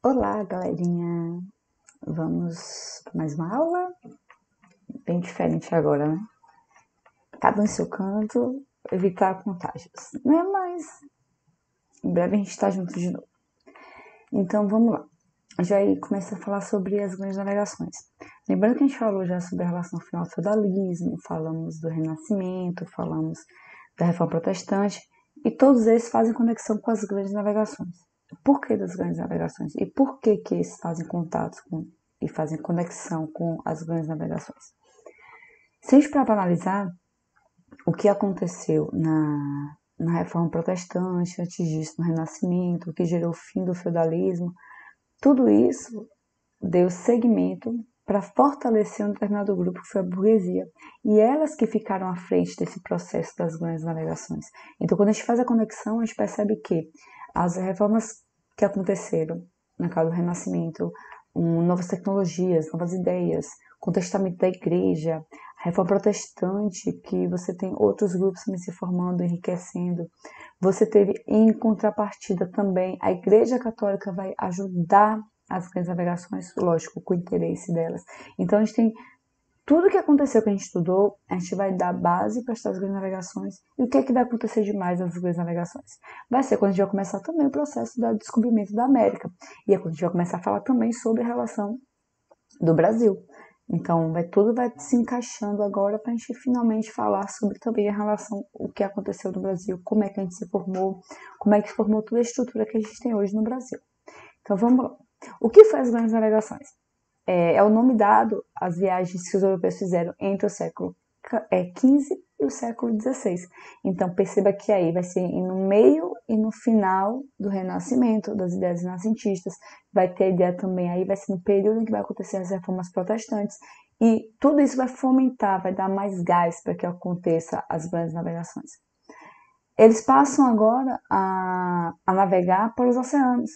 Olá, galerinha! Vamos para mais uma aula? Bem diferente agora, né? Cada um em seu canto, evitar contágios, né? Mas em breve a gente está junto de novo. Então vamos lá. Já aí começa a falar sobre as grandes navegações. Lembrando que a gente falou já sobre a relação final do feudalismo, falamos do Renascimento, falamos da Reforma Protestante, e todos eles fazem conexão com as grandes navegações. Por que das grandes navegações? E por que eles fazem contatos com e fazem conexão com as grandes navegações? Se a gente parar para analisar o que aconteceu na Reforma Protestante, antes disso, no Renascimento, o que gerou o fim do feudalismo, tudo isso deu segmento para fortalecer um determinado grupo, que foi a burguesia. E elas que ficaram à frente desse processo das grandes navegações. Então, quando a gente faz a conexão, a gente percebe que as reformas que aconteceram, na casa do Renascimento, novas tecnologias, novas ideias, contestamento da igreja, a reforma protestante, que você tem outros grupos se formando, enriquecendo. Você teve, em contrapartida também, a igreja católica vai ajudar as grandes navegações, lógico, com o interesse delas. Então, a gente tem tudo que aconteceu que a gente estudou, a gente vai dar base para estas grandes navegações. E o que é que vai acontecer demais nas grandes navegações? Vai ser quando a gente vai começar também o processo do descobrimento da América. E é quando a gente vai começar a falar também sobre a relação do Brasil. Então, tudo vai se encaixando agora para a gente finalmente falar sobre também a relação, o que aconteceu no Brasil, como é que a gente se formou, como é que se formou toda a estrutura que a gente tem hoje no Brasil. Então, vamos lá. O que foi as grandes navegações? É o nome dado às viagens que os europeus fizeram entre o século XV e o século XVI. Então, perceba que aí vai ser no meio e no final do Renascimento, das ideias renascentistas. Vai ter a ideia também aí, vai ser no período em que vai acontecer as reformas protestantes. E tudo isso vai fomentar, vai dar mais gás para que aconteça as grandes navegações. Eles passam agora a navegar pelos oceanos.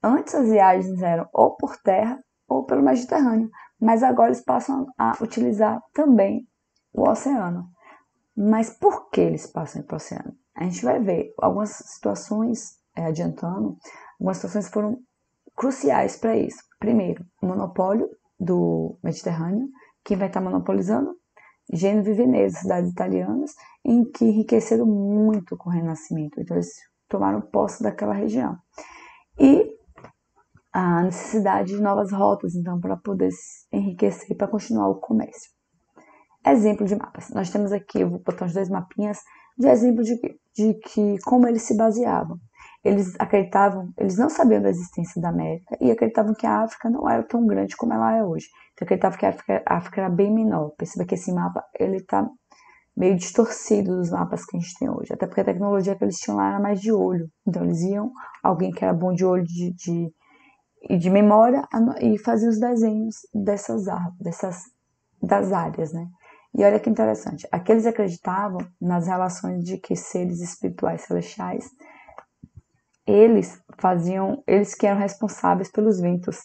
Antes as viagens eram ou por terra ou pelo Mediterrâneo, mas agora eles passam a utilizar também o oceano. Mas por que eles passam para o oceano? A gente vai ver algumas situações, adiantando, algumas situações foram cruciais para isso. Primeiro, o monopólio do Mediterrâneo, quem vai estar monopolizando? Gênova e Veneza, cidades italianas, em que enriqueceram muito com o Renascimento. Então, eles tomaram posse daquela região. E a necessidade de novas rotas, então, para poder se enriquecer e para continuar o comércio. Exemplo de mapas. Nós temos aqui, eu vou botar os dois mapinhas de exemplo de que como eles se baseavam. Eles acreditavam, eles não sabiam da existência da América e acreditavam que a África não era tão grande como ela é hoje. Então acreditavam que a África era bem menor. Perceba que esse mapa ele está meio distorcido dos mapas que a gente tem hoje. Até porque a tecnologia que eles tinham lá era mais de olho. Então eles iam, alguém que era bom de olho de memória e faziam os desenhos das áreas, né? E olha que interessante, aqueles acreditavam nas relações de que seres espirituais celestiais, eles que eram responsáveis pelos ventos.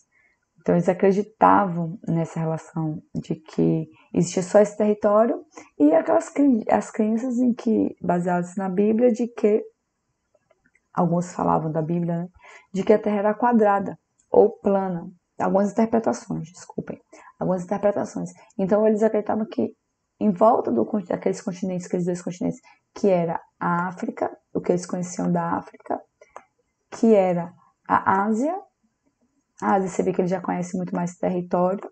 Então eles acreditavam nessa relação de que existia só esse território e as crenças em que, baseadas na Bíblia, de que alguns falavam da Bíblia, né, de que a Terra era quadrada ou plana. Algumas interpretações, desculpem. Algumas interpretações. Então eles acreditavam que em volta daqueles continentes, aqueles dois continentes, que era a África, o que eles conheciam da África, que era a Ásia você vê que ele já conhece muito mais território,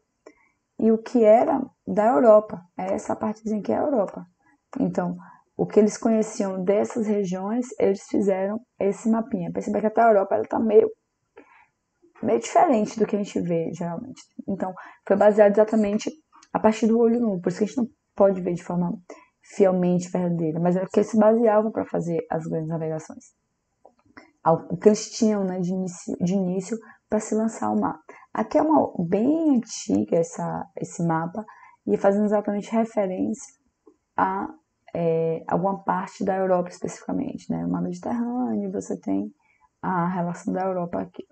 e o que era da Europa, é essa partezinha que é a Europa. Então, o que eles conheciam dessas regiões, eles fizeram esse mapinha. Perceba que até a Europa ela está meio diferente do que a gente vê, geralmente. Então, foi baseado exatamente a partir do olho nu, por isso que a gente não pode ver de forma fielmente verdadeira, mas é que eles se baseavam para fazer as grandes navegações. O que eles tinham, né, de início para se lançar o mapa. Aqui é uma bem antiga esse mapa e fazendo exatamente referência a alguma parte da Europa especificamente, né? O mar Mediterrâneo, você tem a relação da Europa aqui.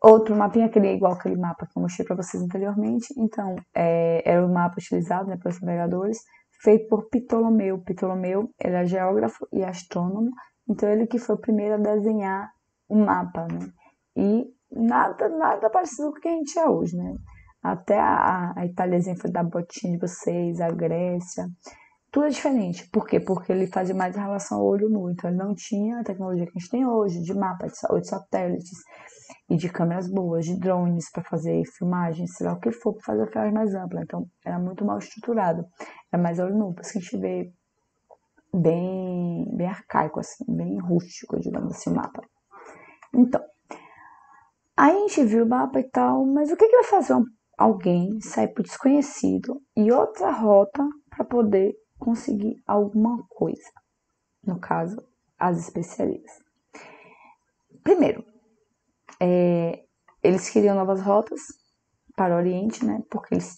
Outro mapinha, igual aquele mapa que eu mostrei para vocês anteriormente, então era o mapa utilizado, né, pelos navegadores, feito por Ptolomeu. Ptolomeu, ele é geógrafo e astrônomo, então ele que foi o primeiro a desenhar o mapa, né? E nada parecido com o que a gente é hoje, né? Até a Italiazinha foi da botinha de vocês, a Grécia, tudo é diferente. Por quê? Porque ele fazia mais em relação ao olho nu. Então, ele não tinha a tecnologia que a gente tem hoje, de mapa, de satélites, e de câmeras boas, de drones para fazer filmagens, sei lá o que for, para fazer a filmagem mais ampla. Então, era muito mal estruturado. Era mais olho nu. Por isso que a gente vê bem arcaico, assim, bem rústico, digamos assim, o mapa. Então, aí a gente viu o mapa e tal, mas o que vai fazer alguém sair pro desconhecido e outra rota para poder conseguir alguma coisa? No caso, as especiarias. Primeiro, eles queriam novas rotas para o Oriente, né? Porque eles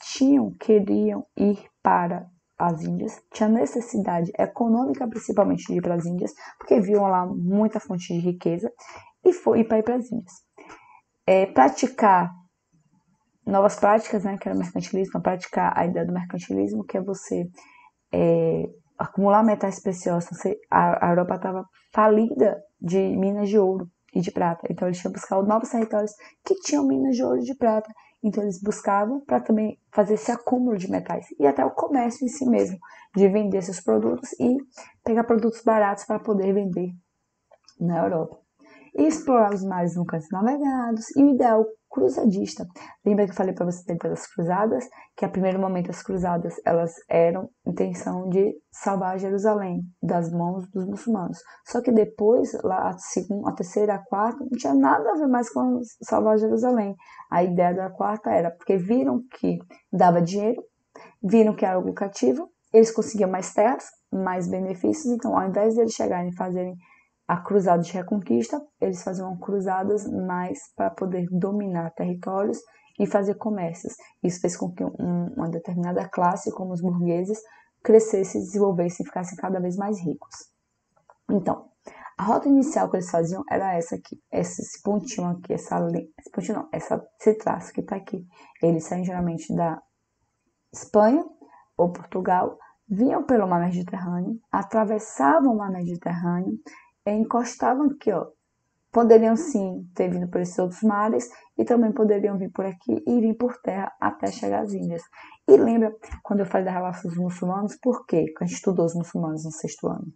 queriam ir para as Índias, tinha necessidade econômica principalmente de ir para as Índias, porque viam lá muita fonte de riqueza e foi para ir para as Índias. Praticar novas práticas, né, que era o mercantilismo, praticar a ideia do mercantilismo, que é você acumular metais preciosos. A Europa estava falida de minas de ouro e de prata, então eles tinham buscado novos territórios que tinham minas de ouro e de prata, então eles buscavam para também fazer esse acúmulo de metais e até o comércio em si mesmo, de vender seus produtos e pegar produtos baratos para poder vender na Europa. E explorar os mares nunca navegados e o ideal cruzadista. Lembra que eu falei para você das cruzadas? Que a primeiro momento as cruzadas elas eram intenção de salvar Jerusalém das mãos dos muçulmanos. Só que depois, lá a terceira, a quarta, não tinha nada a ver mais com salvar Jerusalém. A ideia da quarta era porque viram que dava dinheiro, viram que era algo lucrativo, eles conseguiam mais terras, mais benefícios, então ao invés de eles chegarem e fazerem a cruzada de reconquista, eles faziam cruzadas mais para poder dominar territórios e fazer comércios. Isso fez com que uma determinada classe, como os burgueses, crescesse, desenvolvesse e ficassem cada vez mais ricos. Então, a rota inicial que eles faziam era essa aqui, esse pontinho aqui, esse traço que está aqui. Eles saem geralmente da Espanha ou Portugal, vinham pelo mar Mediterrâneo, atravessavam o mar Mediterrâneo, encostavam aqui, ó. Poderiam sim ter vindo por esses outros mares e também poderiam vir por aqui e vir por terra até chegar às Índias. E lembra quando eu falei da relação dos muçulmanos? Por quê? Que a gente estudou os muçulmanos no 6º ano.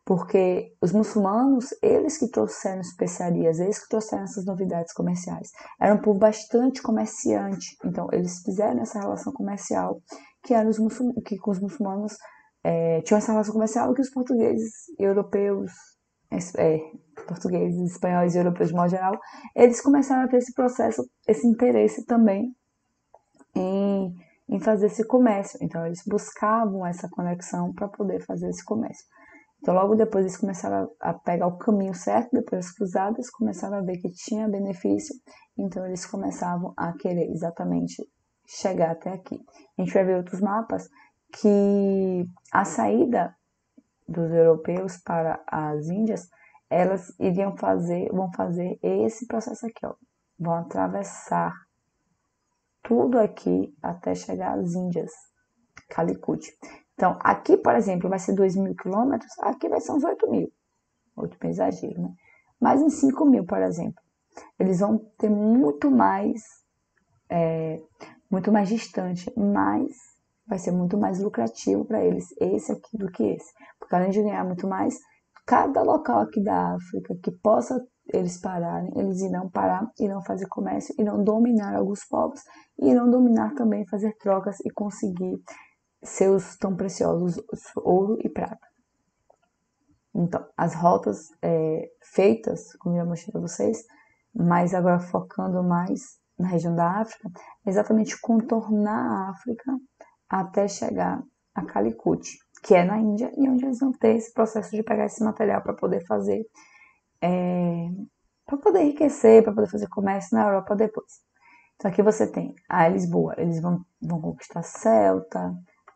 Porque os muçulmanos, eles que trouxeram especiarias, eles que trouxeram essas novidades comerciais. Era um povo bastante comerciante, então eles fizeram essa relação comercial que com os muçulmanos tinham essa relação comercial que os portugueses e europeus, portugueses, espanhóis e europeus de modo geral, eles começaram a ter esse processo, esse interesse também em fazer esse comércio. Então, eles buscavam essa conexão para poder fazer esse comércio. Então, logo depois, eles começaram a pegar o caminho certo, depois das cruzadas, começaram a ver que tinha benefício, então eles começavam a querer exatamente chegar até aqui. A gente vai ver outros mapas que a saída dos europeus para as Índias, elas vão fazer esse processo aqui, ó. Vão atravessar tudo aqui até chegar às Índias, Calicut. Então, aqui, por exemplo, vai ser 2.000 quilômetros, aqui vai ser uns 8.000. 8.000 exagero, né? Mas em 5.000, por exemplo, eles vão ter muito mais distante, mas vai ser muito mais lucrativo para eles esse aqui do que esse. Porque além de ganhar muito mais, cada local aqui da África que possa eles pararem, eles irão parar, irão fazer comércio, irão dominar alguns povos, e irão dominar também, fazer trocas e conseguir seus tão preciosos ouro e prata. Então, as rotas feitas, como eu já mostrei para vocês, mas agora focando mais na região da África, é exatamente contornar a África até chegar a Calicut, que é na Índia, e onde eles vão ter esse processo de pegar esse material para poder fazer, para poder enriquecer, para poder fazer comércio na Europa depois. Então aqui você tem a Lisboa, eles vão conquistar Celta,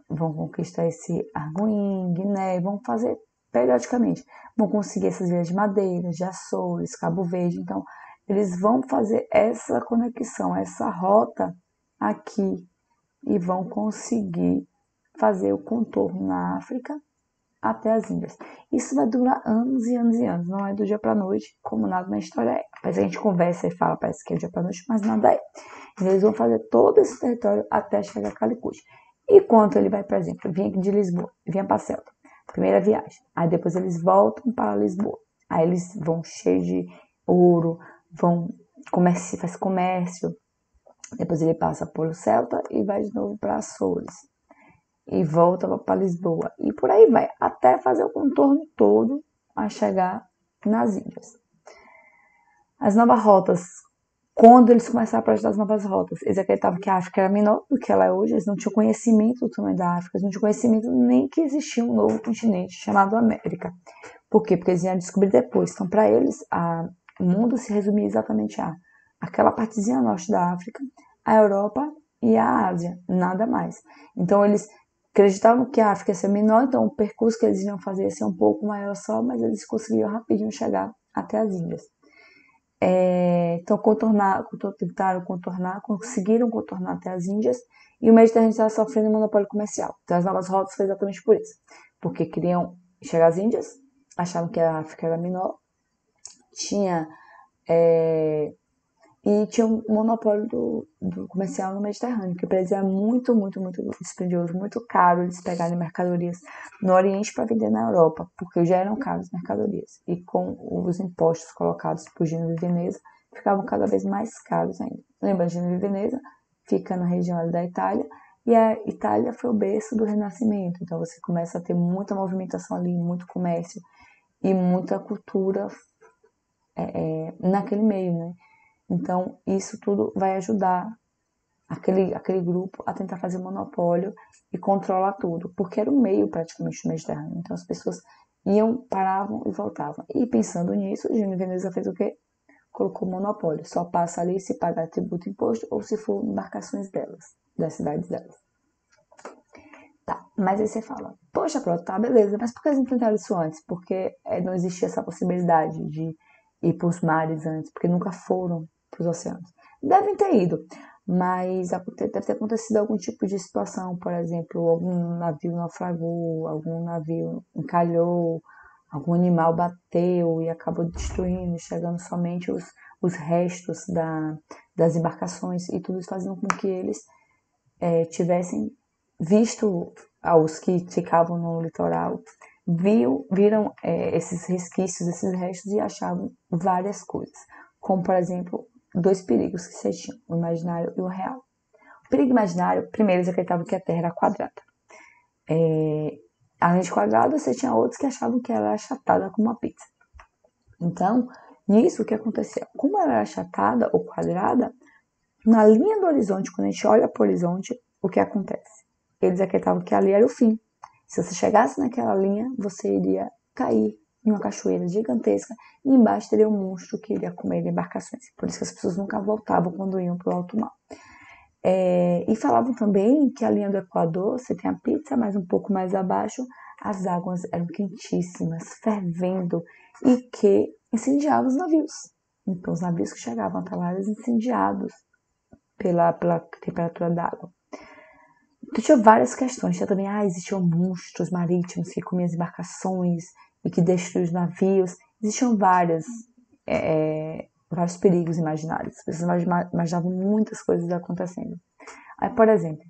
vão conquistar esse Arguim, Guiné, vão fazer periodicamente, vão conseguir essas ilhas de Madeira, de Açores, Cabo Verde, então eles vão fazer essa conexão, essa rota aqui e vão conseguir fazer o contorno na África até as Índias. Isso vai durar anos e anos e anos, não é do dia para noite, como nada na história é. Mas a gente conversa e fala, parece que é do dia para noite, mas nada é. Então, eles vão fazer todo esse território até chegar a Calicut. E quando ele vai, por exemplo, vinha de Lisboa, vinha para Celta, primeira viagem, aí depois eles voltam para Lisboa, aí eles vão cheios de ouro, vão faz comércio, depois ele passa por Celta e vai de novo para Açores e volta para Lisboa e por aí vai, até fazer o contorno todo a chegar nas Índias. As novas rotas, quando eles começaram a projetar as novas rotas, eles acreditavam que a África era menor do que ela é hoje, eles não tinham conhecimento do tamanho da África, eles não tinham conhecimento nem que existia um novo continente chamado América. Por quê? Porque eles iam descobrir depois. Então, para eles, o mundo se resumia exatamente a aquela partezinha norte da África, a Europa e a Ásia, nada mais. Então, eles acreditavam que a África ia ser menor, então o percurso que eles iam fazer ia ser um pouco maior só, mas eles conseguiam rapidinho chegar até as Índias. Então, tentaram contornar, conseguiram contornar até as Índias, e o Mediterrâneo estava sofrendo um monopólio comercial. Então, as novas rotas foi exatamente por isso. Porque queriam chegar às Índias, achavam que a África era menor, e tinha um monopólio do comercial no Mediterrâneo, que para eles era muito, muito, muito dispendioso, muito caro eles pegarem mercadorias no Oriente para vender na Europa, porque já eram caras as mercadorias. E com os impostos colocados por Gênova e Veneza, ficavam cada vez mais caros ainda. Lembrando, Gênova e Veneza fica na região ali da Itália, e a Itália foi o berço do Renascimento, então você começa a ter muita movimentação ali, muito comércio e muita cultura naquele meio, né? Então, isso tudo vai ajudar aquele grupo a tentar fazer monopólio e controlar tudo, porque era o meio praticamente do Mediterrâneo. Então, as pessoas iam, paravam e voltavam. E pensando nisso, Gênova e Veneza fez o quê? Colocou monopólio. Só passa ali se pagar tributo e imposto ou se for embarcações delas, das cidades delas. Tá, mas aí você fala, poxa, pronto, tá, beleza, mas por que eles não tentaram isso antes? Porque não existia essa possibilidade de ir para os mares antes, porque nunca foram para os oceanos. Devem ter ido, mas deve ter acontecido algum tipo de situação, por exemplo, algum navio naufragou, algum navio encalhou, algum animal bateu e acabou destruindo, chegando somente os restos das embarcações, e tudo isso fazendo com que eles tivessem visto aos que ficavam no litoral, viram esses resquícios, esses restos e achavam várias coisas, como por exemplo, dois perigos que você tinha, o imaginário e o real. O perigo imaginário, primeiro eles acreditavam que a Terra era quadrada. Além de quadrada, você tinha outros que achavam que ela era achatada como uma pizza. Então, nisso o que acontecia? Como ela era achatada ou quadrada, na linha do horizonte, quando a gente olha para o horizonte, o que acontece? Eles acreditavam que ali era o fim. Se você chegasse naquela linha, você iria cair em uma cachoeira gigantesca e embaixo teria um monstro que iria comer embarcações. Por isso que as pessoas nunca voltavam quando iam para o alto mar. E falavam também que a linha do Equador, você tem a pizza, mas um pouco mais abaixo, as águas eram quentíssimas, fervendo, e que incendiavam os navios. Então, os navios que chegavam até lá eram incendiados pela temperatura da água. Então, tinha várias questões. Tinha também, existiam monstros marítimos que comiam as embarcações e que destruíam os navios. Existiam vários perigos imaginários. As pessoas imaginavam muitas coisas acontecendo. Aí, por exemplo,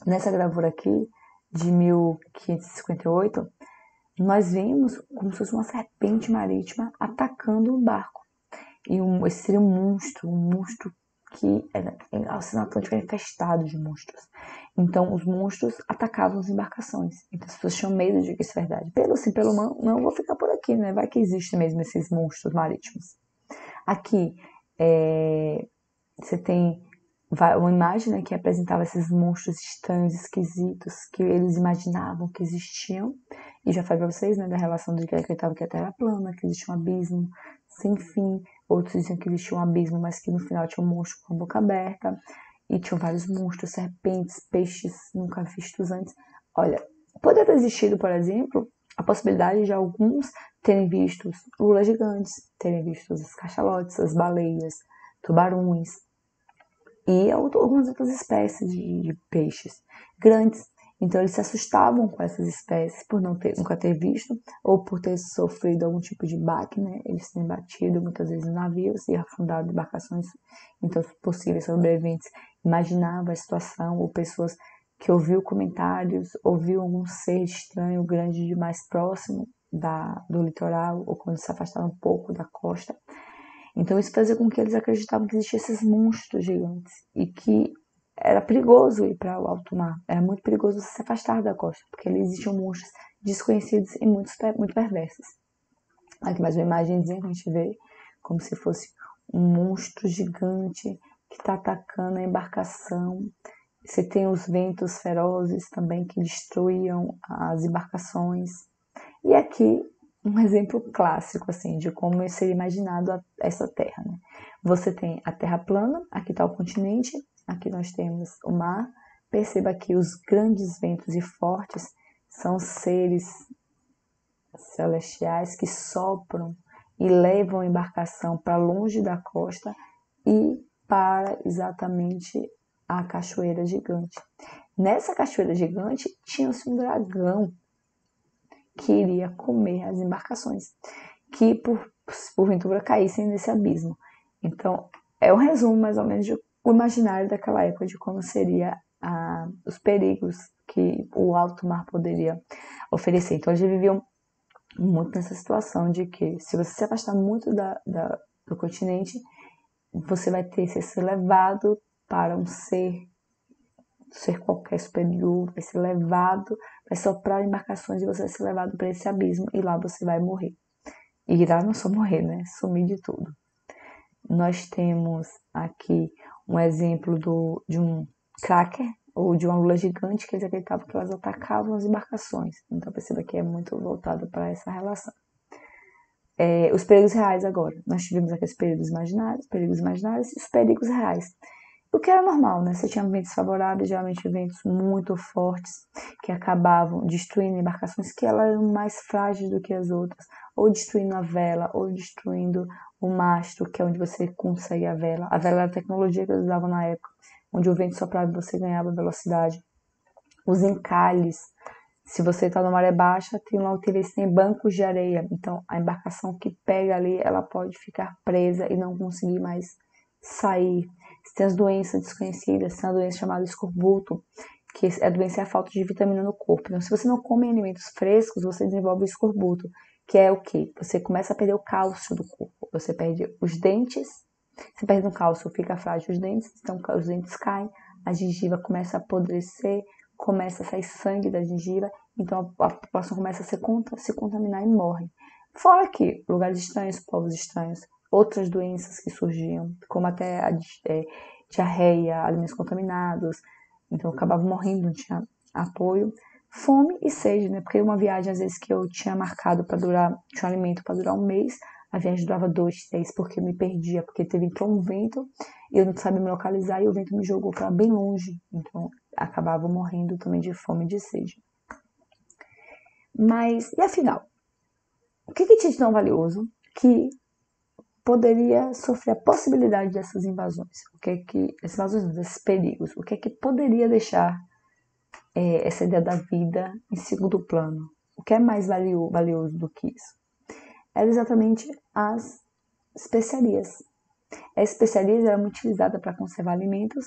nessa gravura aqui, de 1558, nós vimos como se fosse uma serpente marítima atacando um barco. E esse seria um monstro que era Atlântico infestado de monstros. Então, os monstros atacavam as embarcações. Então, as pessoas tinham medo de que isso é verdade. Pelo não vou ficar por aqui, né? Vai que existe mesmo esses monstros marítimos. Aqui, você tem uma imagem, né, que apresentava esses monstros estranhos, esquisitos, que eles imaginavam que existiam. E já falei pra vocês, né, da relação de que acreditavam que a Terra era plana, que existia um abismo sem fim. Outros diziam que existia um abismo, mas que no final tinha um monstro com a boca aberta. E tinham vários monstros, serpentes, peixes nunca vistos antes. Olha, poderia ter existido, por exemplo, a possibilidade de alguns terem visto lulas gigantes, terem visto as cachalotes, as baleias, tubarões e algumas outras espécies de peixes grandes. Então eles se assustavam com essas espécies por nunca ter visto ou por ter sofrido algum tipo de baque, né? Eles têm batido muitas vezes em navios e afundado embarcações. Então os possíveis sobreviventes imaginavam a situação, ou pessoas que ouviu comentários, ouviu algum ser estranho, grande demais próximo do litoral, ou quando se afastaram um pouco da costa. Então isso fazia com que eles acreditavam que existiam esses monstros gigantes e que era perigoso ir para o alto mar, era muito perigoso se afastar da costa, porque ali existiam monstros desconhecidos e muito perversos. Aqui mais uma imagenzinha que a gente vê como se fosse um monstro gigante que está atacando a embarcação. Você tem os ventos ferozes também que destruíam as embarcações. E aqui um exemplo clássico assim de como seria imaginado essa terra, né? Você tem a terra plana, aqui está o continente, aqui nós temos o mar. Perceba que os grandes ventos e fortes são seres celestiais que sopram e levam a embarcação para longe da costa e para exatamente a cachoeira gigante. Nessa cachoeira gigante tinha-se um dragão que iria comer as embarcações, que porventura caíssem nesse abismo. Então, é um resumo mais ou menos do imaginário daquela época de como seria os perigos que o alto mar poderia oferecer. Então, eles viviam muito nessa situação de que, se você se afastar muito do continente, você vai ter que ser levado para um ser qualquer superior, vai ser levado, vai soprar embarcações e você vai ser levado para esse abismo e lá você vai morrer. E irá não só morrer, né? Sumir de tudo. Nós temos aqui um exemplo de um cracker ou de uma lula gigante que eles acreditavam que elas atacavam as embarcações. Então perceba que é muito voltado para essa relação. Os perigos reais agora. Nós tivemos aqui os perigos imaginários e os perigos reais. O que era normal, né? Você tinha ventos favoráveis, geralmente ventos muito fortes, que acabavam destruindo embarcações que elas eram mais frágeis do que as outras, ou destruindo a vela, ou destruindo o mastro, que é onde você consegue a vela. A vela era a tecnologia que eles usavam na época, onde o vento soprava e você ganhava velocidade. Os encalhes. Se você está na maré baixa, tem bancos de areia. Então, a embarcação que pega ali, ela pode ficar presa e não conseguir mais sair. Você tem as doenças desconhecidas, tem a doença chamada escorbuto, que a doença é a falta de vitamina no corpo. Então, se você não come alimentos frescos, você desenvolve o escorbuto, que é o quê? Você começa a perder o cálcio do corpo. Você perde os dentes, você perde o cálcio, fica frágil os dentes, então os dentes caem, a gengiva começa a apodrecer, começa a sair sangue da gengiva, então a população começa a se contaminar e morre. Fora que lugares estranhos, povos estranhos, outras doenças que surgiam, como até a diarreia, alimentos contaminados, então eu acabava morrendo, não tinha apoio. Fome e sede, né? Porque uma viagem, às vezes, que eu tinha marcado para durar, tinha um alimento para durar um mês, a viagem durava 2, 3, porque eu me perdia, porque entrou um vento e eu não sabia me localizar e o vento me jogou para bem longe, então acabava morrendo também de fome e de sede. Mas, e afinal, o que tinha de tão valioso que poderia sofrer a possibilidade dessas invasões? Desses perigos? O que poderia deixar essa ideia da vida em segundo plano? O que é mais valioso do que isso? Era exatamente as especiarias. As especiarias eram muito utilizadas para conservar alimentos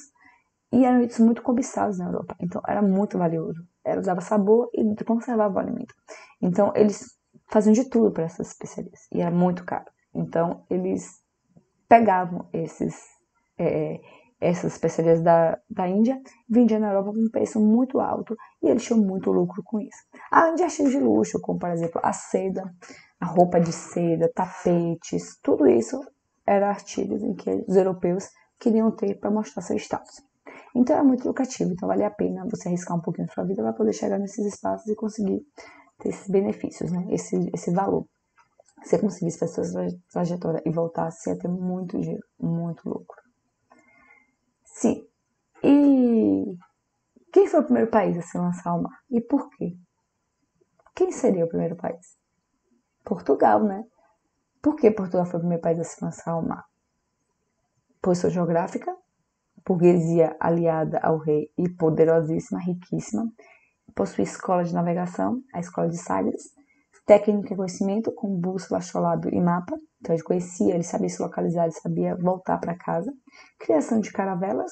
e eram muito cobiçados na Europa. Então era muito valioso. Ela dava sabor e conservava o alimento. Então eles faziam de tudo para essas especiarias e era muito caro. Então eles pegavam essas especiarias da Índia, vendiam na Europa com um preço muito alto e eles tinham muito lucro com isso. Além de artigos de luxo, como por exemplo a seda, a roupa de seda, tapetes, tudo isso eram artigos em que os europeus queriam ter para mostrar seu status. Então era muito lucrativo, então valia a pena você arriscar um pouquinho a sua vida para poder chegar nesses espaços e conseguir ter esses benefícios, né? esse valor. Se você conseguisse fazer essa trajetória e voltar, você ia ter muito dinheiro, muito lucro. Sim. E quem foi o primeiro país a se lançar ao mar? E por quê? Quem seria o primeiro país? Portugal, né? Por que Portugal foi o primeiro país a se lançar ao mar? Posição geográfica, burguesia aliada ao rei e poderosíssima, riquíssima. possuía escola de navegação, a escola de Sagres, técnica e conhecimento com bússola, astrolábio e mapa, então ele conhecia, ele sabia se localizar, ele sabia voltar para casa, criação de caravelas,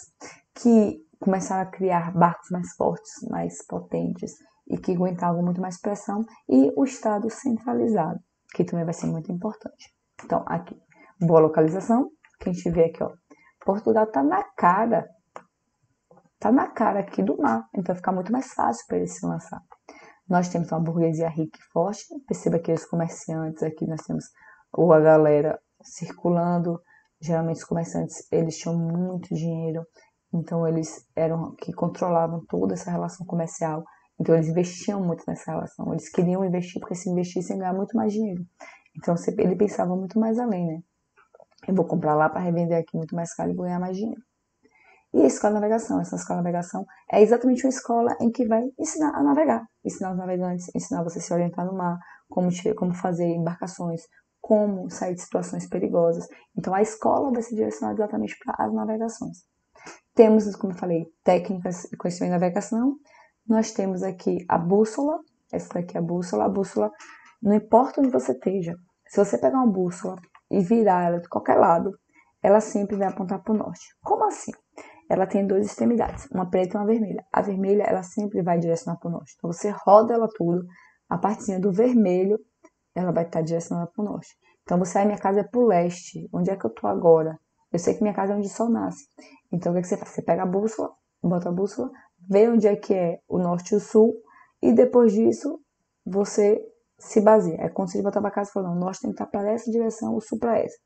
que começaram a criar barcos mais fortes, mais potentes e que aguentavam muito mais pressão, e o estado centralizado, que também vai ser muito importante. Então, aqui, boa localização, que a gente vê aqui, ó, Portugal tá na cara aqui do mar, então fica muito mais fácil para ele se lançar. Nós temos uma burguesia rica e forte, perceba que os comerciantes aqui, nós temos a galera circulando, geralmente os comerciantes, eles tinham muito dinheiro, então eles eram que controlavam toda essa relação comercial, então eles investiam muito nessa relação, eles queriam investir porque se investissem ganhar muito mais dinheiro, então ele pensava muito mais além, né? Eu vou comprar lá para revender aqui muito mais caro e vou ganhar mais dinheiro. E a escola de navegação, essa escola de navegação é exatamente uma escola em que vai ensinar a navegar, ensinar os navegantes, ensinar você a se orientar no mar, como fazer embarcações, como sair de situações perigosas. Então a escola vai ser direcionada exatamente para as navegações. Temos, como eu falei, técnicas e conhecimento de navegação. Nós temos aqui a bússola, essa daqui é a bússola, não importa onde você esteja, se você pegar uma bússola e virar ela de qualquer lado, ela sempre vai apontar para o norte. Como assim? Ela tem duas extremidades, uma preta e uma vermelha. A vermelha, ela sempre vai direcionar para o norte. Então, você roda ela tudo, a partezinha do vermelho, ela vai estar direcionada para o norte. Então, você, minha casa é para o leste. Onde é que eu estou agora? Eu sei que minha casa é onde o sol nasce. Então, o que, é que você faz? Você pega a bússola, bota a bússola, vê onde é que é o norte e o sul, e depois disso, você se baseia. É quando você voltar para casa e fala, não, o norte tem que estar para essa direção, o sul para essa.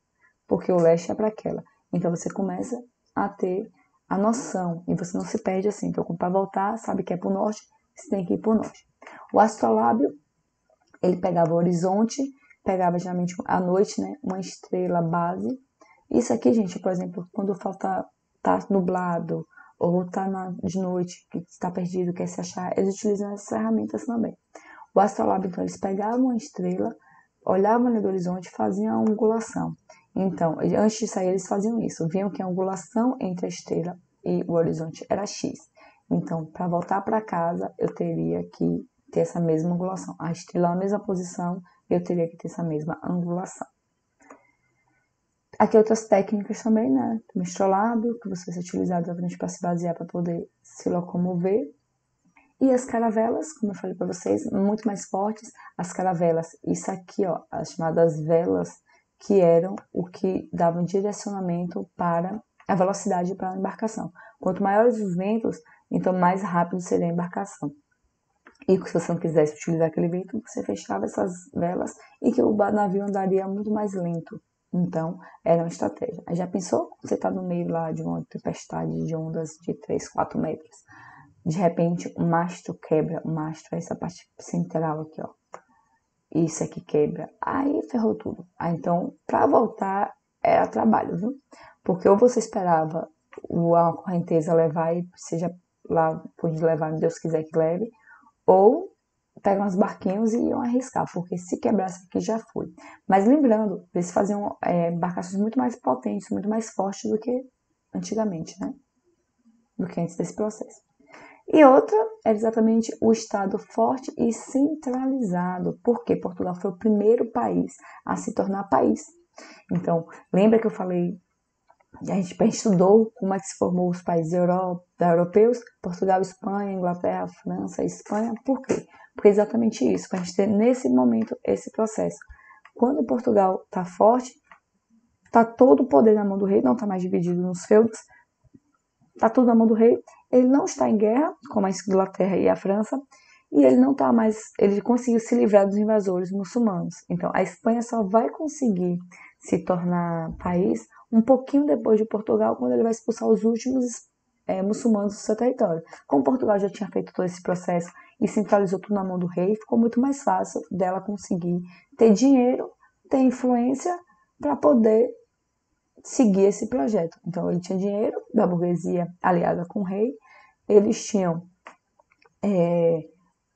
Porque o leste é para aquela. Então, você começa a ter a noção, e você não se perde assim. Então, para voltar, sabe que é para o norte, você tem que ir para o norte. O astrolábio, ele pegava o horizonte, pegava geralmente à noite, né, uma estrela base. Isso aqui, gente, por exemplo, quando falta, tá nublado, ou tá de noite, que está perdido, quer se achar, eles utilizam essas ferramentas também. O astrolábio, então, eles pegavam uma estrela, olhavam ali do horizonte e faziam a angulação. Então, antes de sair, eles faziam isso. Viam que a angulação entre a estrela e o horizonte era X. Então, para voltar para casa, eu teria que ter essa mesma angulação. A estrela na mesma posição, eu teria que ter essa mesma angulação. Aqui outras técnicas também, né? O astrolábio, que você vai ser utilizado exatamente para se basear, para poder se locomover. E as caravelas, como eu falei para vocês, muito mais fortes. As caravelas, isso aqui, ó, as chamadas velas, que eram o que davam direcionamento para a velocidade para a embarcação. Quanto maiores os ventos, então mais rápido seria a embarcação. E se você não quisesse utilizar aquele vento, você fechava essas velas e que o navio andaria muito mais lento. Então, era uma estratégia. Aí já pensou? Você está no meio lá de uma tempestade de ondas de 3, 4 metros. De repente, o mastro quebra. O mastro é essa parte central aqui, ó. Isso aqui quebra. Aí ferrou tudo. Aí, então, para voltar, era trabalho, viu? Porque ou você esperava a correnteza levar e seja lá, pode levar, Deus quiser que leve, ou pegam uns barquinhos e iam arriscar, porque se quebrasse aqui já foi. Mas lembrando, eles faziam embarcações muito mais potentes, muito mais fortes do que antigamente, né? Do que antes desse processo. E outra é exatamente o Estado forte e centralizado, porque Portugal foi o primeiro país a se tornar país. Então, lembra que eu falei, a gente estudou como é que se formou os países europeus, Portugal, Espanha, Inglaterra, França, Espanha, por quê? Porque é exatamente isso, para a gente ter nesse momento esse processo. Quando Portugal está forte, está todo o poder na mão do rei, não está mais dividido nos feudos, está tudo na mão do rei, ele não está em guerra, como a Inglaterra e a França, e ele não está mais, ele conseguiu se livrar dos invasores muçulmanos. Então, a Espanha só vai conseguir se tornar país um pouquinho depois de Portugal, quando ele vai expulsar os últimos muçulmanos do seu território. Como Portugal já tinha feito todo esse processo e centralizou tudo na mão do rei, ficou muito mais fácil dela conseguir ter dinheiro, ter influência para poder seguir esse projeto. Então, ele tinha dinheiro da burguesia aliada com o rei, eles tinham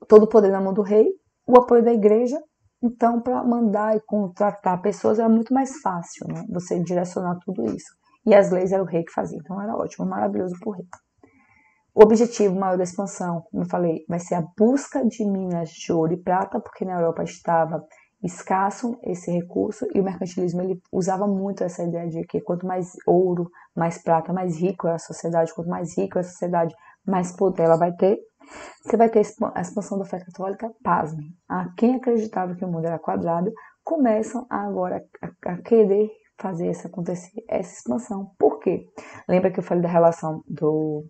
todo o poder na mão do rei, o apoio da igreja, então para mandar e contratar pessoas era muito mais fácil, né? Você direcionar tudo isso. E as leis era o rei que fazia, então era ótimo, maravilhoso para o rei. O objetivo maior da expansão, como eu falei, vai ser a busca de minas de ouro e prata, porque na Europa estava escasso esse recurso e o mercantilismo ele usava muito essa ideia de que quanto mais ouro, mais prata, mais rico é a sociedade, quanto mais rico é a sociedade, mais poder ela vai ter. Você vai ter a expansão da fé católica, pasme. Quem acreditava que o mundo era quadrado, começam agora a querer fazer isso acontecer, essa expansão. Por quê? Lembra que eu falei da relação do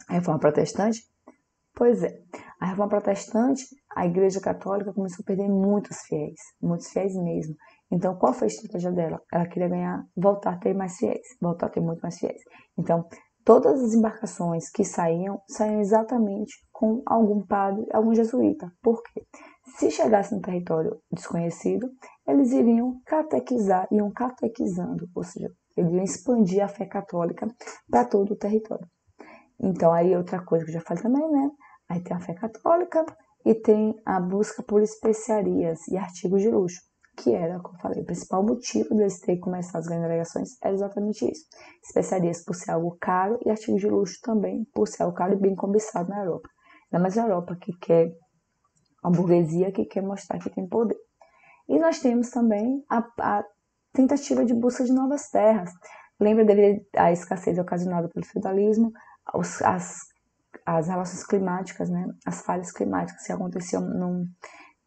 Reforma Protestante? Pois é, a Reforma Protestante, a Igreja Católica começou a perder muitos fiéis mesmo. Então, qual foi a estratégia dela? Ela queria ganhar, voltar a ter mais fiéis, voltar a ter muito mais fiéis. Então, todas as embarcações que saíam exatamente com algum padre, algum jesuíta. Por quê? Se chegasse no território desconhecido, eles iriam catequizar, iam catequizando, ou seja, eles iam expandir a fé católica para todo o território. Então, aí outra coisa que eu já falei também, né? Aí tem a fé católica e tem a busca por especiarias e artigos de luxo, que era, como eu falei, o principal motivo deles terem começado as grandes navegações era exatamente isso. Especiarias por ser algo caro e artigos de luxo também por ser algo caro e bem cobiçado na Europa. Ainda mais a Europa que quer, a burguesia que quer mostrar que tem poder. E nós temos também a tentativa de busca de novas terras. Lembra devido à escassez ocasionada pelo feudalismo, as relações climáticas, né, as falhas climáticas que aconteciam no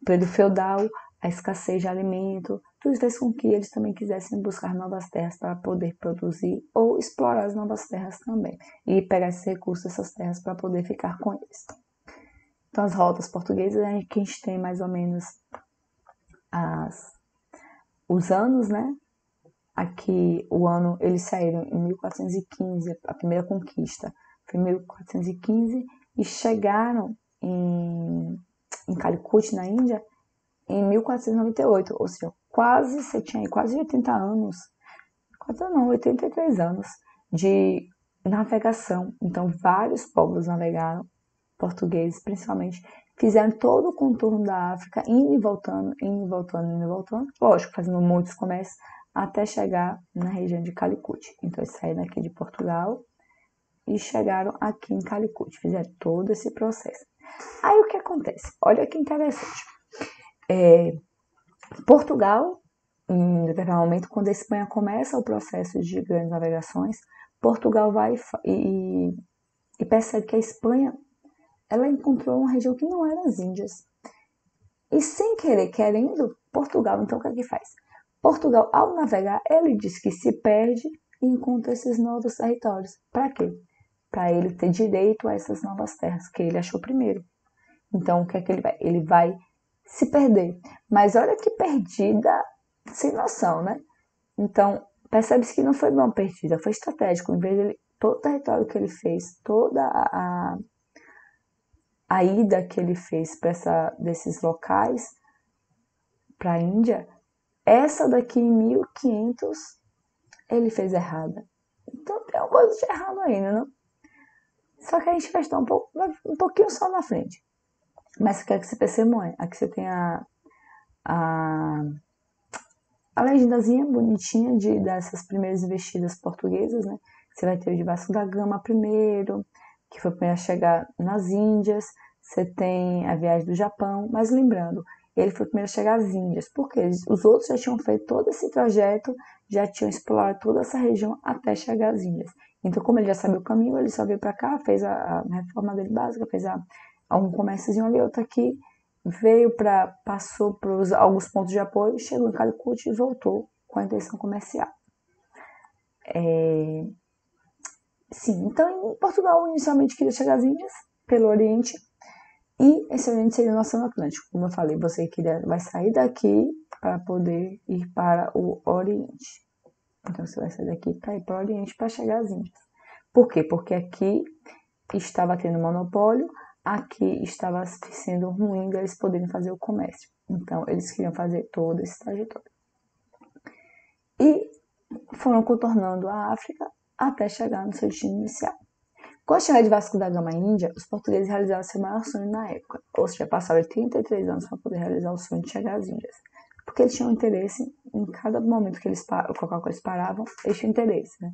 período feudal, a escassez de alimento, tudo isso fez com que eles também quisessem buscar novas terras para poder produzir ou explorar as novas terras também e pegar esses recursos dessas terras para poder ficar com eles. Então, as rotas portuguesas, que a gente tem mais ou menos os anos, né? Aqui, o ano, eles saíram em 1415, a primeira conquista foi em 1415, e chegaram em Calicut, na Índia, em 1498, ou seja, você tinha aí quase 80 anos, 83 anos de navegação. Então, vários povos navegaram, portugueses principalmente, fizeram todo o contorno da África, indo e voltando, indo e voltando, indo e voltando, lógico, fazendo muitos comércios, até chegar na região de Calicut. Então, eles saíram aqui de Portugal e chegaram aqui em Calicut, fizeram todo esse processo. Aí, o que acontece? Olha que interessante. Portugal, em determinado momento, quando a Espanha começa o processo de grandes navegações, Portugal vai e percebe que a Espanha ela encontrou uma região que não era as Índias. E sem querer, querendo, Portugal, então o que é que faz? Portugal, ao navegar, ele diz que se perde e encontra esses novos territórios. Para quê? Para ele ter direito a essas novas terras, que ele achou primeiro. Então, o que é que ele vai? Ele vai se perder. Mas olha que perdida sem noção, né? Então, percebe-se que não foi uma perdida, foi estratégico. Em vez de todo o território que ele fez, toda a ida que ele fez para desses locais, para a Índia, essa daqui em 1500 ele fez errada. Então tem uma coisa de errado ainda, não? Só que a gente vai estar um pouquinho só na frente. Mas quer que você perceba, aqui você tem a legendazinha bonitinha dessas primeiras investidas portuguesas, né? Você vai ter o de Vasco da Gama primeiro, que foi o primeiro a chegar nas Índias. Você tem a viagem do Japão, mas lembrando, ele foi o primeiro a chegar às Índias, porque os outros já tinham feito todo esse trajeto, já tinham explorado toda essa região até chegar às Índias. Então, como ele já sabia o caminho, ele só veio para cá, fez a reforma dele básica, fez um comérciozinho ali, outro aqui, passou por alguns pontos de apoio, chegou em Calicut e voltou com a intenção comercial. Sim, então em Portugal inicialmente queria chegar às Índias, pelo Oriente, e esse Oriente seria o Oceano Atlântico. Como eu falei, você vai sair daqui para poder ir para o Oriente. Então você vai sair daqui para ir para o Oriente para chegar às Índias. Por quê? Porque aqui estava tendo monopólio, aqui estava sendo ruim deles poderem fazer o comércio. Então, eles queriam fazer todo esse trajetório. E foram contornando a África até chegar no seu destino inicial. Com a chegada de Vasco da Gama à Índia, os portugueses realizaram seu maior sonho na época, ou seja, passaram 83 anos para poder realizar o sonho de chegar às Índias. Porque eles tinham interesse em cada momento que eles paravam, eles tinham interesse, né?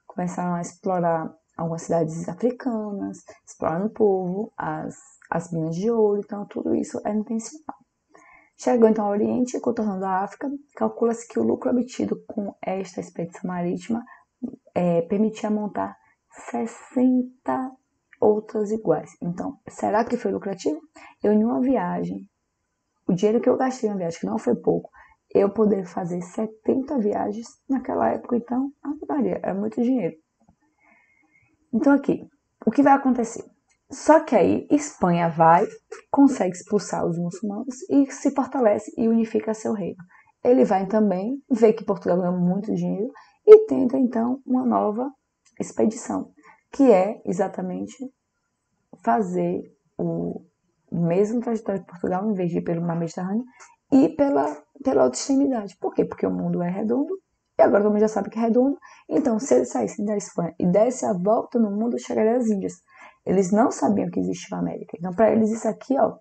Começaram a explorar algumas cidades africanas, explorando o povo, as minas de ouro, então tudo isso era intencional. Chegou então ao Oriente, contornando a África, calcula-se que o lucro obtido com esta expedição marítima permitia montar 60 outras iguais. Então, será que foi lucrativo? Eu, em uma viagem, o dinheiro que eu gastei em uma viagem, que não foi pouco, eu poder fazer 70 viagens naquela época, então, Maria, é muito dinheiro. Então, aqui, o que vai acontecer? Só que aí Espanha vai, consegue expulsar os muçulmanos e se fortalece e unifica seu reino. Ele vai também, vê que Portugal ganhou muito dinheiro e tenta então uma nova expedição, que é exatamente fazer o mesmo trajetório de Portugal, em vez de ir pelo mar Mediterrâneo, e pela outra extremidade. Por quê? Porque o mundo é redondo, e agora todo mundo já sabe que é redondo, então se eles saíssem da Espanha e dessem a volta no mundo, chegaria às Índias. Eles não sabiam que existia a América. Então, para eles, isso aqui, ó,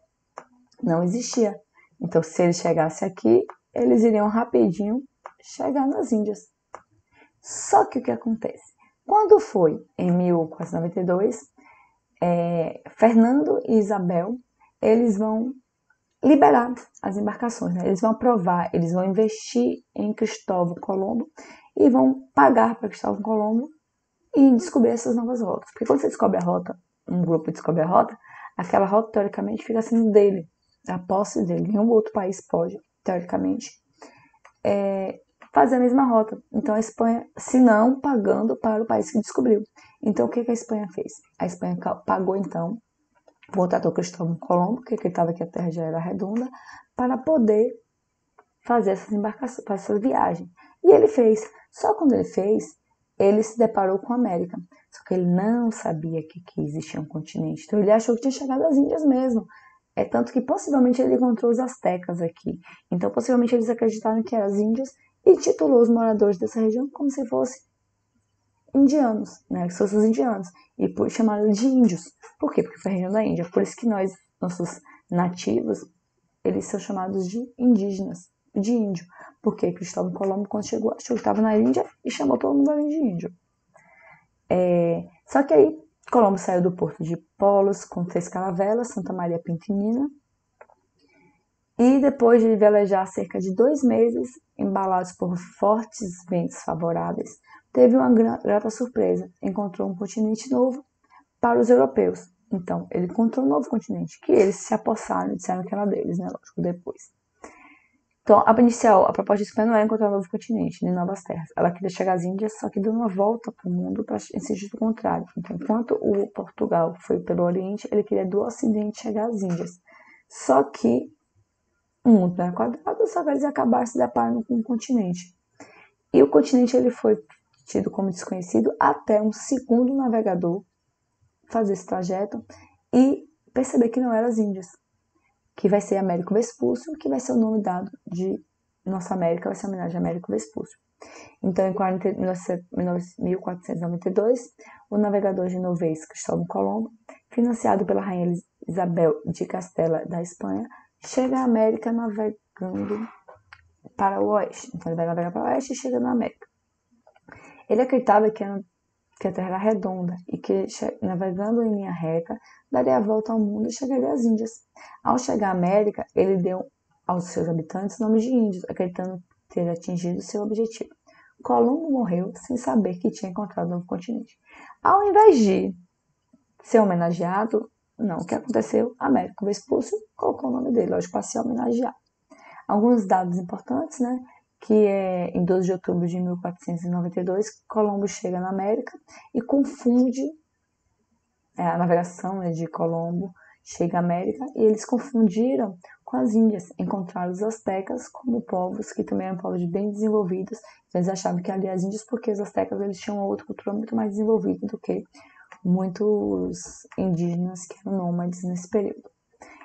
não existia. Então, se eles chegassem aqui, eles iriam rapidinho chegar nas Índias. Só que o que acontece? Quando foi em 1492, Fernando e Isabel, eles vão liberar as embarcações, né? Eles vão aprovar, eles vão investir em Cristóvão Colombo e vão pagar para Cristóvão Colombo e descobrir essas novas rotas. Porque quando você descobre a rota, um grupo descobre a rota, aquela rota, teoricamente, fica sendo dele, a posse dele. Nenhum outro país pode, teoricamente, fazer a mesma rota. Então, a Espanha, se não pagando para o país que descobriu. Então, o que a Espanha fez? A Espanha pagou, então, contratou Cristóvão Colombo, porque acreditava que a Terra já era redonda, para poder fazer essas embarcações, fazer essa viagem. E ele fez. Só quando ele fez, ele se deparou com a América. Só que ele não sabia que existia um continente. Então ele achou que tinha chegado às Índias mesmo. É tanto que possivelmente ele encontrou os astecas aqui. Então possivelmente eles acreditaram que eram as Índias e titulou os moradores dessa região como se fossem indianos, né? Que fossem os indianos. E chamaram de índios. Por quê? Porque foi a região da Índia. Por isso que nós, nossos nativos, eles são chamados de indígenas, de índio. Porque Cristóvão Colombo, quando chegou, achou que estava na Índia e chamou todo mundo ali de índio. Só que aí, Colombo saiu do porto de Polos com 3 caravelas, Santa Maria Pinta e Nina. E depois de velejar cerca de 2 meses, embalados por fortes ventos favoráveis, teve uma grata surpresa. Encontrou um continente novo para os europeus. Então, ele encontrou um novo continente, que eles se apossaram e disseram que era deles, né? Lógico, depois. Então, a proposta de Espanha não era encontrar um novo continente, nem novas terras. Ela queria chegar às Índias, só que deu uma volta para o mundo em sentido contrário. Então, enquanto o Portugal foi pelo Oriente, ele queria do Ocidente chegar às Índias. Só que o mundo não é quadrado, só que eles acabaram se deparando com um continente. E o continente ele foi tido como desconhecido até um segundo navegador fazer esse trajeto e perceber que não eram as Índias, que vai ser Américo Vespúcio, que vai ser o nome dado de nossa América, vai ser a homenagem a Américo Vespúcio. Então, em 1492, o navegador genovês Cristóvão Colombo, financiado pela rainha Isabel de Castela da Espanha, chega à América navegando para o oeste. Então, ele vai navegar para o oeste e chega na América. Ele acreditava que a Terra era redonda e que, navegando em linha reta, daria a volta ao mundo e chegaria às Índias. Ao chegar à América, ele deu aos seus habitantes nomes de índios, acreditando ter atingido seu objetivo. Colombo morreu sem saber que tinha encontrado um novo continente. Ao invés de ser homenageado, não, o que aconteceu? Américo Vespúcio colocou o nome dele, lógico, para ser homenageado. Alguns dados importantes, né? Que é em 12 de outubro de 1492, Colombo chega na América e confunde a navegação, né, de Colombo, chega à América e eles confundiram com as Índias, encontraram os astecas como povos que também eram povos bem desenvolvidos. Então, eles achavam que ali as Índias, porque os astecas eles tinham uma outra cultura muito mais desenvolvida do que muitos indígenas que eram nômades nesse período.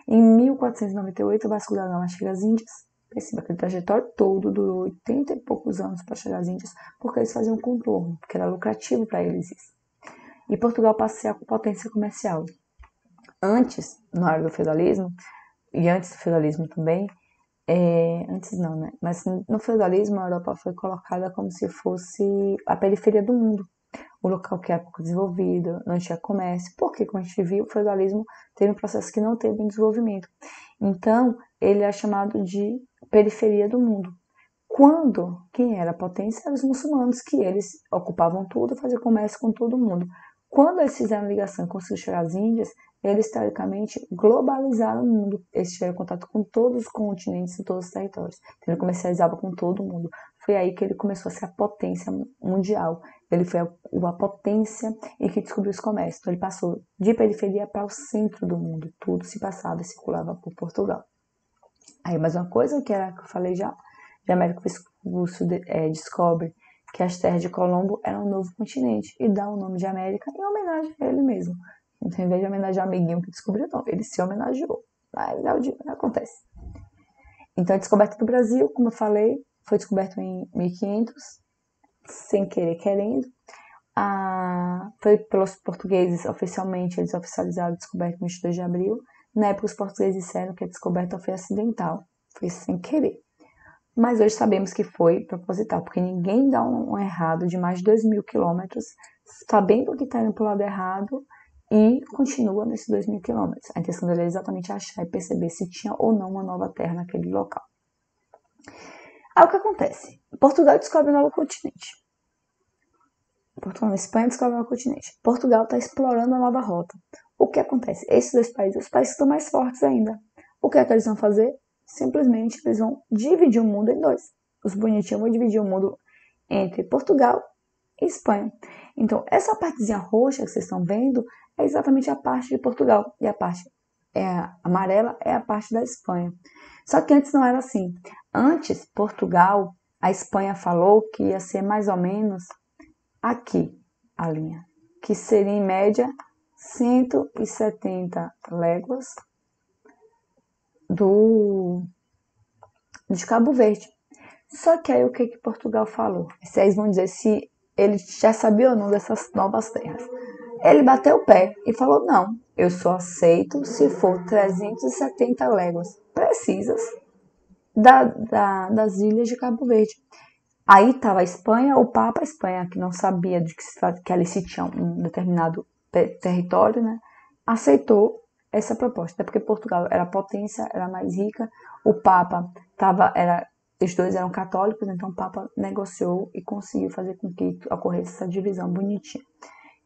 Em 1498, o Vasco da Gama chega às Índias. Perceba, aquele trajetório todo durou 80 e poucos anos para chegar às Índias, porque eles faziam contorno, porque era lucrativo para eles isso. E Portugal passa a ser a potência comercial. Antes, na área do feudalismo, e antes do feudalismo também, antes não, né? Mas no feudalismo a Europa foi colocada como se fosse a periferia do mundo. o local que é pouco desenvolvido, não tinha comércio, porque, como a gente viu, o feudalismo teve um processo que não teve um desenvolvimento. Então, ele é chamado de periferia do mundo. Quando quem era a potência eram os muçulmanos, que eles ocupavam tudo, faziam comércio com todo mundo. Quando eles fizeram ligação e conseguiram chegar às Índias, eles, teoricamente, globalizaram o mundo. Eles tiveram contato com todos os continentes e todos os territórios. Então, ele comercializava com todo mundo. Foi aí que ele começou a ser a potência mundial. Ele foi a potência em que descobriu os comércios. Então, ele passou de periferia para o centro do mundo. Tudo se passava e circulava por Portugal. Aí, mais uma coisa que era que eu falei já, de Américo Vespucci descobre que as terras de Colombo eram um novo continente e dá o nome de América em homenagem a ele mesmo. Então, em vez de homenagear o amiguinho que descobriu, não, ele se homenageou. Mas acontece. Então, a descoberta do Brasil, como eu falei, foi descoberto em 1500, sem querer, querendo. Foi pelos portugueses, oficialmente, eles oficializaram a descoberta no 22 de abril. Na época, os portugueses disseram que a descoberta foi acidental, foi sem querer. Mas hoje sabemos que foi proposital, porque ninguém dá um errado de mais de 2.000 quilômetros, sabendo que está indo para o lado errado, e continua nesses 2.000 quilômetros. A intenção dele é exatamente achar e perceber se tinha ou não uma nova terra naquele local. Aí o que acontece? Portugal descobre um novo continente. Portugal e Espanha descobrem um novo continente. Portugal está explorando a nova rota. O que acontece? Esses dois países, os países estão mais fortes ainda. O que é que eles vão fazer? Simplesmente eles vão dividir o mundo em dois. Os bonitinhos vão dividir o mundo entre Portugal e Espanha. Então, essa partezinha roxa que vocês estão vendo é exatamente a parte de Portugal. E a parte amarela é a parte da Espanha. Só que antes não era assim. Antes, Portugal, a Espanha falou que ia ser mais ou menos aqui, a linha. Que seria, em média, 170 léguas de Cabo Verde. Só que aí o que Portugal falou? Vocês vão dizer se ele já sabia ou não dessas novas terras. Ele bateu o pé e falou, não, eu só aceito se for 370 léguas precisas das ilhas de Cabo Verde. Aí estava a Espanha, o Papa, a Espanha, que não sabia de que ali se tinha um determinado território, né, aceitou essa proposta. Até porque Portugal era potência, era mais rica, o Papa os dois eram católicos, então o Papa negociou e conseguiu fazer com que ocorresse essa divisão bonitinha.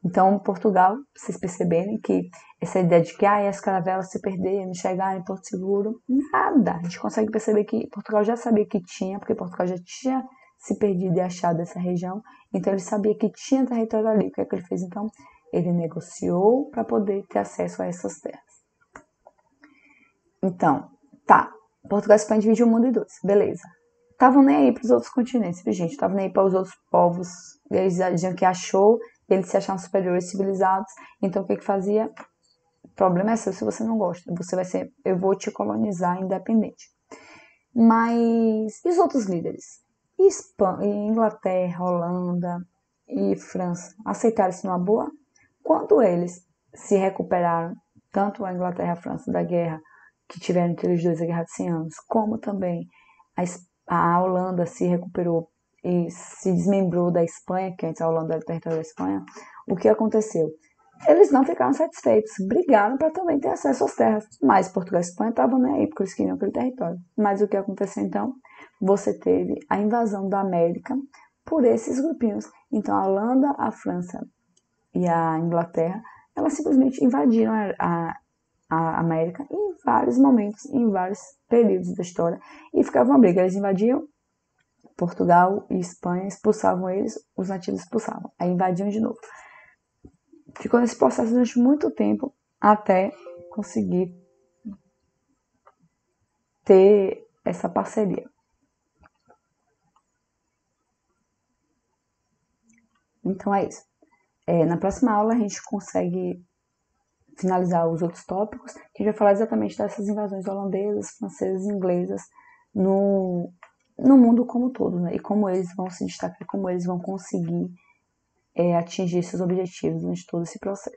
Então, Portugal, vocês perceberem que essa ideia de que as caravelas se perderem, chegarem em Porto Seguro, nada. A gente consegue perceber que Portugal já sabia que tinha, porque Portugal já tinha se perdido e achado essa região, então ele sabia que tinha território ali. O que é que ele fez então? Ele negociou para poder ter acesso a essas terras. Então, Portugal e Espanha dividiu o mundo em dois, beleza. Estavam nem aí para os outros continentes, gente, estavam nem aí para os outros povos. Eles diziam que achou, eles se achavam superiores civilizados, então o que fazia? O problema é seu se você não gosta, eu vou te colonizar independente. Mas e os outros líderes? Inglaterra, Holanda e França aceitaram isso numa boa? Quando eles se recuperaram, tanto a Inglaterra e a França, da guerra que tiveram entre os dois, a Guerra de 100 Anos, como também a Holanda se recuperou e se desmembrou da Espanha, que antes a Holanda era território da Espanha, o que aconteceu? Eles não ficaram satisfeitos, brigaram para também ter acesso às terras, mas Portugal e Espanha estavam nem aí, porque eles queriam aquele território. Mas o que aconteceu então? Você teve a invasão da América por esses grupinhos. Então a Holanda, a França e a Inglaterra, elas simplesmente invadiram a América em vários momentos, em vários períodos da história, e ficava uma briga. Eles invadiam Portugal e Espanha, expulsavam eles, os nativos expulsavam, aí invadiam de novo. Ficou nesse processo durante muito tempo até conseguir ter essa parceria. Então é isso. Na próxima aula a gente consegue finalizar os outros tópicos, que a gente vai falar exatamente dessas invasões holandesas, francesas e inglesas no mundo como um todo, né? E como eles vão se destacar, como eles vão conseguir atingir esses objetivos durante todo esse processo.